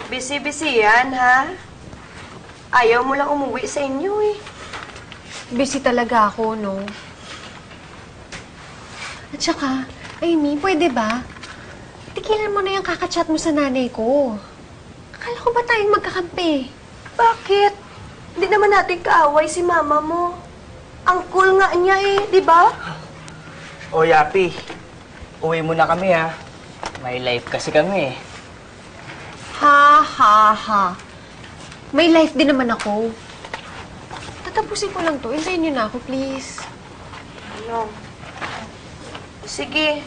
Busy-busy yan, ha? Ayaw mo lang umuwi sa inyo, eh. Busy talaga ako, no? At saka, Amy, pwede ba? Tigilan mo na yung kakachat mo sa nanay ko. Akala ko ba tayong magkakampi? Bakit? Hindi naman natin kaaway si mama mo. Ang cool nga niya, eh, di ba? O, Yapi. Uwi muna kami, ha? May life kasi kami, eh. Ha, ha, ha. May life din naman ako. Tatapusin ko lang to. Hintayin niyo na ako, please. Ano? Sige.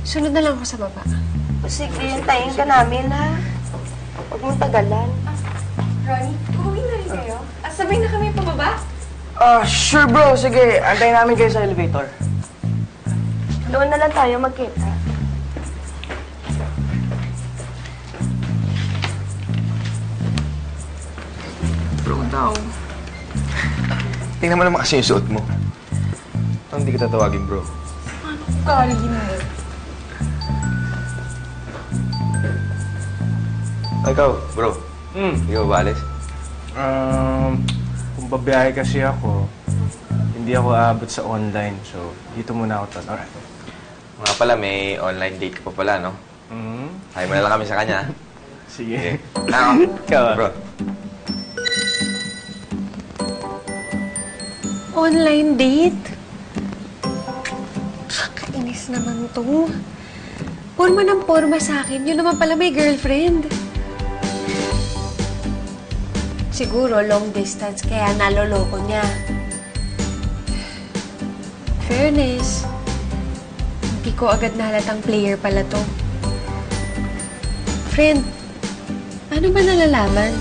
Sunod na lang ako sa baba. Sige, hintayin ka namin, ha? Huwag mong tagalan. Ronnie, uuwi na rin kayo? Sabay na kami pababa? Sure, bro. Sige, antayin namin kayo sa elevator. Doon na lang tayo magkita. Bro daw. Tingnan mo naman kasi yung suot mo. Hindi ka tatawagin, bro. Paano ko gagawin mo? Ikaw, bro. Ikaw ba, Alex? Kung babiyahe kasi ako, hindi ako aabot sa online. So, dito muna ako tal. Alright. Nga pala, may online date ka pa pala, no? Hay mo na lang kami sa kanya. Sige. Now, Ikaw, bro. Online date? Kakainis naman to. Porma ng porma sa akin. Yun naman pala may girlfriend. Siguro long distance kaya naloloko niya. Fairness. Hindi ko agad nahalatang player pala to. Friend, ano ba nalalaman?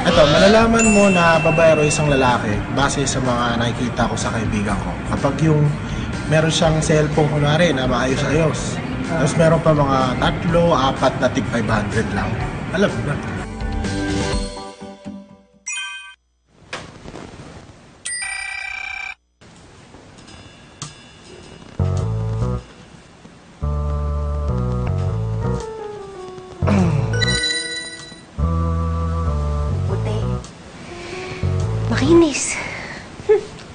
Ito, malalaman mo na babaero isang lalaki base sa mga nakikita ko sa kaibigan ko. Kapag yung meron siyang cellphone kunwari na maayos-ayos. Tapos meron pa mga 3, 4 na tig 500 lang. Alam mo na. Makinis.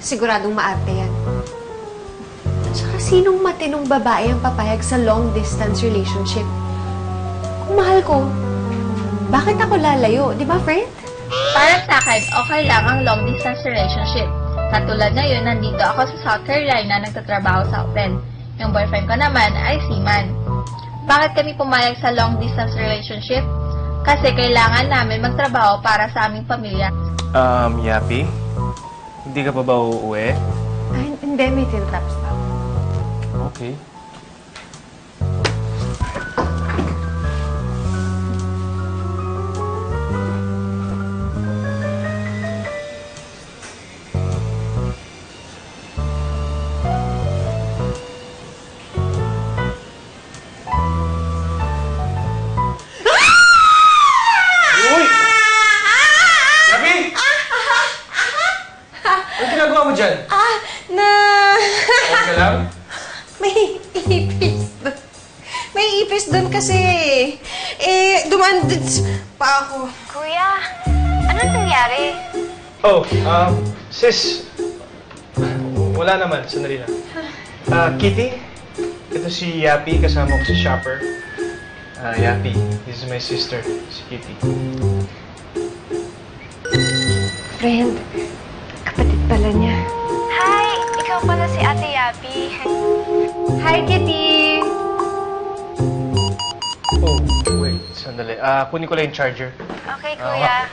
Siguradong maarte yan. At saka sinong matinong babae ang papayag sa long-distance relationship? Kung mahal ko, bakit ako lalayo? Di ba, friend? Para sa akin, okay lang ang long-distance relationship. Katulad ngayon, nandito ako sa South Carolina nagtatrabaho sa hotel. Yung boyfriend ko naman ay seaman. Bakit kami pumayag sa long-distance relationship? Kasi kailangan namin magtrabaho para sa aming pamilya. Yapi? Hindi ka pa ba uuwi? Ay, hindi. May tinatapos pa ako. Okay. Uy! Yapi! Anong ginagawa mo dyan? Okay ka lang? May ipis doon. May ipis doon kasi. Dumaan din pa ako. Kuya, anong nangyari? Oh, sis. Wala naman. Sandali lang. Kitty, ito si Yapi. Kasama ko si Shopper. Yapi, this is my sister, si Kitty. Friend, kapatid pala niya. Hi! Ikaw pala si Ate Yapi. Hi, Kitty! Oh, wait. Sandali. Kunin ko lang yung charger. Okay, Kuya.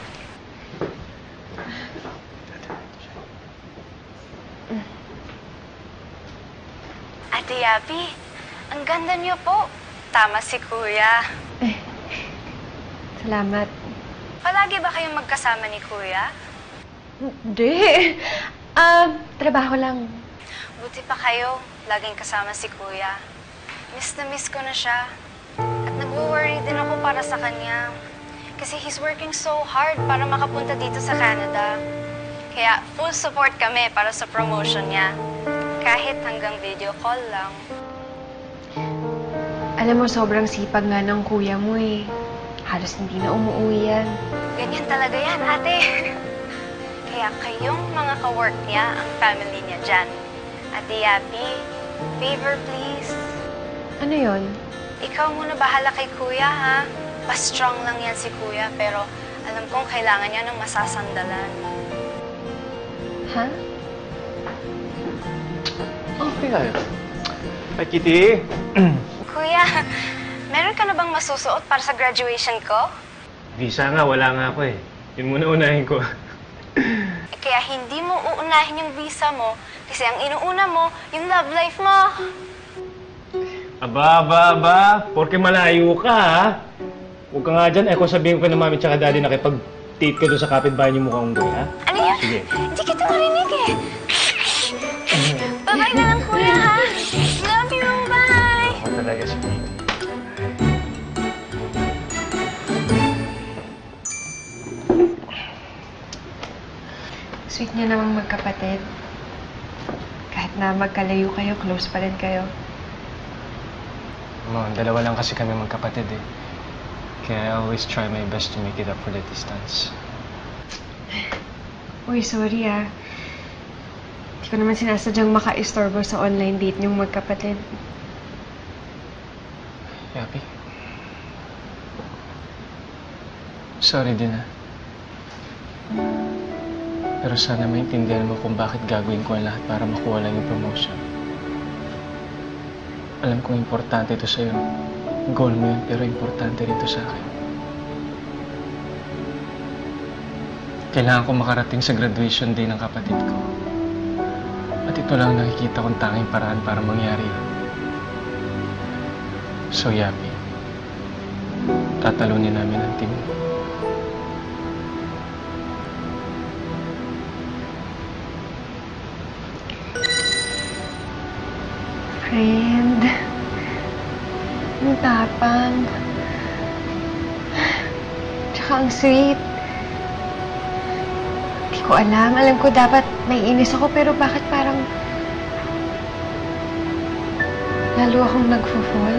Ate Yapi, ang ganda niyo po. Tama si Kuya. Salamat. Palagi ba kayong magkasama ni Kuya? Hindi. Trabaho lang. Buti pa kayo. Laging kasama si Kuya. Miss na miss ko na siya. At nag-worry din ako para sa kanya. Kasi he's working so hard para makapunta dito sa Canada. Kaya full support kami para sa promotion niya. Kahit hanggang video call lang. Alam mo, sobrang sipag nga ng kuya mo eh. halos hindi na umuwi yan. Ganyan talaga yan, ate. Kaya kayong mga ka-work niya, ang family niya dyan. Ate Yapi, favor please. Ano yon? Ikaw muna bahala kay kuya, ha? Pa-strong lang yan si kuya, pero alam kong kailangan niya ng masasandalan. Ha? Okay kayo. Hi, Kitty. Kuya, meron ka na bang masusuot para sa graduation ko? Visa nga, wala nga ako eh. Yun muna unahin ko. Kaya hindi mo uunahin yung visa mo kasi ang inuuna mo, yung love life mo. Aba. Porke malayo ka, ha? Huwag ka nga dyan. Kung sabihin ko na mami tsaka daddy na kipag-date ka doon sa kapitbahay niyo mukhang unggoy, ha? Ano yun? Sige. Hindi kita marinig eh. Bye-bye na lang, kuya, ha? Love you, bye! Ako talaga si Kitty. Sweet niyo namang magkapatid. Kahit na magkalayo kayo, close pa rin kayo. Dalawa lang kasi kami magkapatid eh. Kaya I always try my best to make it up for the distance. Uy, sorry ah. Hindi ko naman sinasadyang maka-istorbo sa online date niyong magkapatid. Yapi. Sorry din ah. Pero sana maintindihan mo kung bakit gagawin ko ang lahat para makuha lang yung promotion. Alam kong importante ito sa'yo. Goal mo yun, pero importante rin ito sa akin. Kailangan ko makarating sa graduation day ng kapatid ko. At ito lang nakikita kong tanging paraan para mangyari yun. So, Yapi, tatalunin namin ang team mo. Friend. Ang tapang. Tsaka ang sweet. Hindi ko alam. Alam ko dapat may inis ako pero bakit parang lalo akong nagfo-fall?